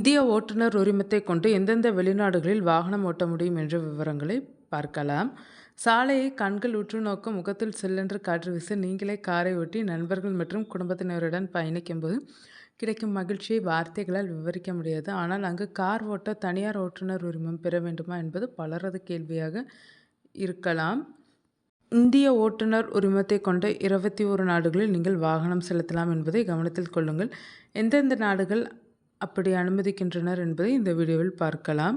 இந்திய ஓட்டுநர் உரிமத்தை கொண்டு எந்தெந்த வெளிநாடுகளில் வாகனம் ஓட்ட முடியும் என்ற விவரங்களை பார்க்கலாம். சாலையை கண்கள் உற்று நோக்க, முகத்தில் சில்லென்று காற்று வீச, நீங்களே காரை ஓட்டி நண்பர்கள் மற்றும் குடும்பத்தினருடன் பயணிக்கும்போது கிடைக்கும் மகிழ்ச்சியை வார்த்தைகளால் விவரிக்க முடியாது. ஆனால் அங்கு கார் ஓட்ட தனியார் ஓட்டுநர் உரிமம் பெற வேண்டுமா என்பது பலரது கேள்வியாக இருக்கலாம். இந்திய ஓட்டுநர் உரிமத்தை கொண்ட 21 நாடுகளில் நீங்கள் வாகனம் செலுத்தலாம் என்பதை கவனத்தில் கொள்ளுங்கள். எந்தெந்த நாடுகள் அப்படி அனுமதிக்கின்றனர் என்பதை இந்த வீடியோவில் பார்க்கலாம்.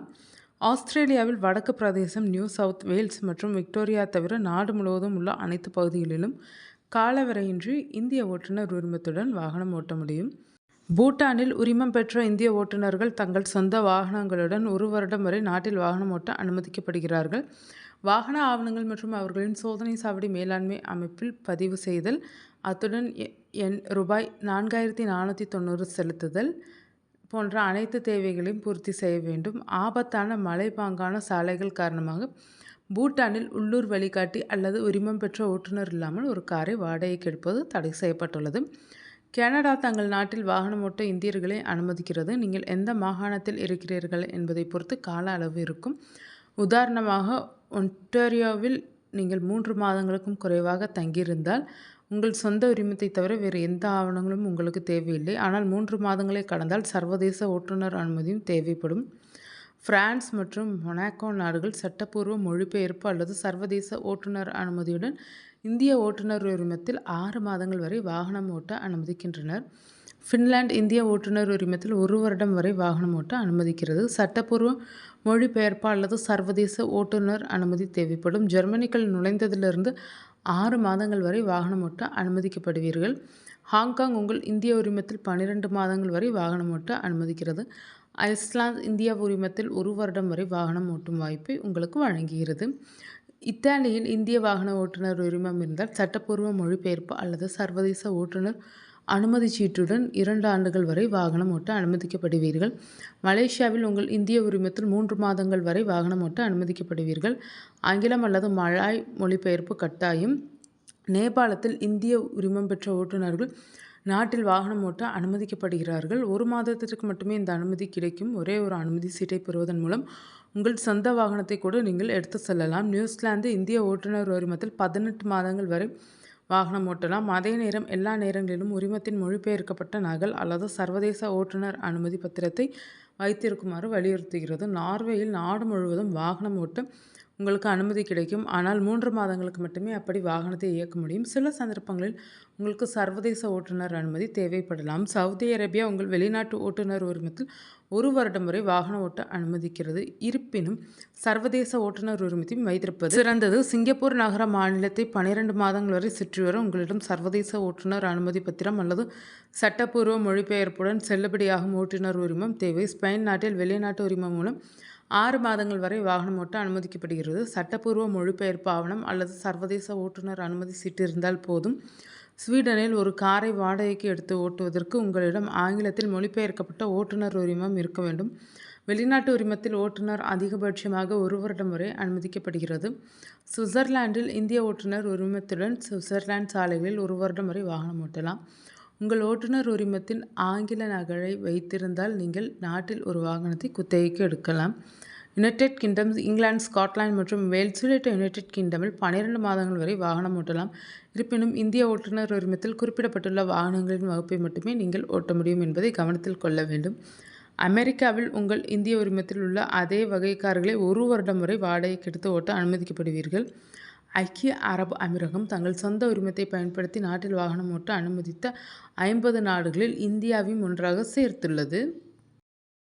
ஆஸ்திரேலியாவில் வடக்கு பிரதேசம், நியூ சவுத் வேல்ஸ் மற்றும் விக்டோரியா தவிர நாடு முழுவதும் உள்ள அனைத்து பகுதிகளிலும் காலவரையின்றி இந்திய ஓட்டுநர் உரிமத்துடன் வாகனம் ஓட்ட முடியும். பூட்டானில் உரிமம் பெற்ற இந்திய ஓட்டுநர்கள் தங்கள் சொந்த வாகனங்களுடன் 1 வருடம் வரை நாட்டில் வாகனம் ஓட்ட அனுமதிக்கப்படுகிறார்கள். வாகன ஆவணங்கள் மற்றும் அவர்களின் சோதனை சாவடி மேலாண்மை அமைப்பில் பதிவு செய்தல், அத்துடன் ரூபாய் 4490 செலுத்துதல் போன்ற அனைத்து தேவைகளையும் பூர்த்தி செய்ய வேண்டும். ஆபத்தான மலைப்பாங்கான சாலைகள் காரணமாக பூட்டானில் உள்ளூர் வழிகாட்டி அல்லது உரிமம் பெற்ற ஓட்டுநர் இல்லாமல் ஒரு காரை வாடகைக்கு எடுப்பது தடை செய்யப்பட்டுள்ளது. கனடா தங்கள் நாட்டில் வாகனம் ஓட்ட இந்தியர்களை அனுமதிக்கிறது. நீங்கள் எந்த மாகாணத்தில் இருக்கிறீர்கள் என்பதை பொறுத்து கால அளவு இருக்கும். உதாரணமாக, ஒன்டாரியோவில் நீங்கள் 3 மாதங்களுக்கும் குறைவாக தங்கியிருந்தால் உங்கள் சொந்த உரிமத்தை தவிர வேறு எந்த ஆவணங்களும் உங்களுக்கு தேவையில்லை. ஆனால் 3 மாதங்களை கடந்தால் சர்வதேச ஓட்டுநர் அனுமதியும் தேவைப்படும். பிரான்ஸ் மற்றும் மொனாக்கோ நாடுகள் சட்டப்பூர்வ மொழிபெயர்ப்பு அல்லது சர்வதேச ஓட்டுநர் அனுமதியுடன் இந்திய ஓட்டுநர் உரிமத்தில் 6 மாதங்கள் வரை வாகனம் ஓட்ட அனுமதிக்கின்றனர். ஃபின்லாந்து இந்திய ஓட்டுநர் உரிமத்தில் 1 வருடம் வரை வாகனம் ஓட்ட அனுமதிக்கிறது. சட்டப்பூர்வ மொழிபெயர்ப்பு அல்லது சர்வதேச ஓட்டுநர் அனுமதி தேவைப்படும். ஜெர்மனிக்குள் நுழைந்ததிலிருந்து 6 மாதங்கள் வரை வாகனம் ஓட்ட அனுமதிக்கப்படுவீர்கள். ஹாங்காங் உங்கள் இந்திய உரிமத்தில் 12 மாதங்கள் வரை வாகனம் ஓட்ட அனுமதிக்கிறது. ஐஸ்லாந்து இந்திய உரிமத்தில் 1 வருடம் வரை வாகனம் ஓட்டும் வாய்ப்பை உங்களுக்கு வழங்குகிறது. இத்தாலியில் இந்திய வாகன ஓட்டுநர் உரிமம் இருந்தால் சட்டப்பூர்வ மொழிபெயர்ப்பு அல்லது சர்வதேச ஓட்டுநர் அனுமதி சீட்டுடன் 2 ஆண்டுகள் வரை வாகனம் ஓட்ட அனுமதிக்கப்படுவீர்கள். மலேசியாவில் உங்கள் இந்திய உரிமத்தில் 3 மாதங்கள் வரை வாகனம் ஓட்ட அனுமதிக்கப்படுவீர்கள். ஆங்கிலம் அல்லது மலாய் மொழிபெயர்ப்பு கட்டாயம். நேபாளத்தில் இந்திய உரிமம் பெற்ற ஓட்டுநர்கள் நாட்டில் வாகனம் ஓட்ட அனுமதிக்கப்படுகிறார்கள். 1 மாதத்திற்கு மட்டுமே இந்த அனுமதி கிடைக்கும். ஒரே ஒரு அனுமதி சீட்டை பெறுவதன் மூலம் உங்கள் சொந்த வாகனத்தை கூட நீங்கள் எடுத்து செல்லலாம். நியூசிலாந்து இந்திய ஓட்டுநர் உரிமத்தில் 18 மாதங்கள் வரை வாகனம் ஓட்டலாம். அதே நேரம் எல்லா நேரங்களிலும் உரிமத்தின் மொழிபெயர்க்கப்பட்ட நகல் அல்லது சர்வதேச ஓட்டுநர் அனுமதி பத்திரத்தை வைத்திருக்குமாறு வலியுறுத்துகிறது. நார்வேயில் நாடு முழுவதும் வாகனம் ஓட்ட உங்களுக்கு அனுமதி கிடைக்கும். ஆனால் 3 மாதங்களுக்கு மட்டுமே அப்படி வாகனத்தை இயக்க முடியும். சில சந்தர்ப்பங்களில் உங்களுக்கு சர்வதேச ஓட்டுநர் அனுமதி தேவைப்படலாம். சவுதி அரேபியா உங்கள் வெளிநாட்டு ஓட்டுநர் உரிமத்தில் 1 வருடம் வரை வாகனம் ஓட்ட அனுமதிக்கிறது. இருப்பினும் சர்வதேச ஓட்டுநர் உரிமத்தையும் வைத்திருப்பது சிறந்தது. சிங்கப்பூர் நகர மாநிலத்தை 12 மாதங்கள் வரை சுற்றி வர உங்களிடம் சர்வதேச ஓட்டுநர் அனுமதி பத்திரம் அல்லது சட்டப்பூர்வ மொழிபெயர்ப்புடன் செல்லுபடியாகும் ஓட்டுநர் உரிமம் தேவை. ஸ்பெயின் நாட்டில் வெளிநாட்டு உரிமம் மூலம் 6 மாதங்கள் வரை வாகனம் ஓட்ட அனுமதிக்கப்படுகிறது. சட்டப்பூர்வ மொழிபெயர்ப்பு ஆவணம் அல்லது சர்வதேச ஓட்டுநர் அனுமதி சீட்டு இருந்தால் போதும். ஸ்வீடனில் ஒரு காரை வாடகைக்கு எடுத்து ஓட்டுவதற்கு உங்களிடம் ஆங்கிலத்தில் மொழிபெயர்க்கப்பட்ட ஓட்டுநர் உரிமம் இருக்க வேண்டும். வெளிநாட்டு உரிமத்தில் ஓட்டுநர் அதிகபட்சமாக 1 வருடம் வரை அனுமதிக்கப்படுகிறது. சுவிட்சர்லாந்தில் இந்திய ஓட்டுநர் உரிமத்துடன் சுவிட்சர்லாந்து சாலைகளில் 1 வருடம் வரை வாகனம் ஓட்டலாம். உங்கள் ஓட்டுநர் உரிமத்தின் ஆங்கில நகலை வைத்திருந்தால் நீங்கள் நாட்டில் ஒரு வாகனத்தை குத்தகைக்கு எடுக்கலாம். யுனைடெட் கிங்டம், இங்கிலாந்து, ஸ்காட்லாந்து மற்றும் வேல்ஸ் உள்ளிட்ட யுனைடெட் கிங்டமில் 12 மாதங்கள் வரை வாகனம் ஓட்டலாம். இருப்பினும் இந்திய ஓட்டுநர் உரிமத்தில் குறிப்பிடப்பட்டுள்ள வாகனங்களின் வகுப்பை மட்டுமே நீங்கள் ஓட்ட முடியும் என்பதை கவனத்தில் கொள்ள வேண்டும். அமெரிக்காவில் உங்கள் இந்திய உரிமத்தில் உள்ள அதே வகை கார்களை 1 வருடம் வரை வாடகைக்கு எடுத்து ஓட்ட அனுமதிக்கப்படுவீர்கள். ஐக்கிய அரபு அமீரகம் தங்கள் சொந்த உரிமத்தை பயன்படுத்தி நாட்டில் வாகனம் ஓட்ட அனுமதித்த 50 நாடுகளில் இந்தியாவையும் ஒன்றாக சேர்த்துள்ளது.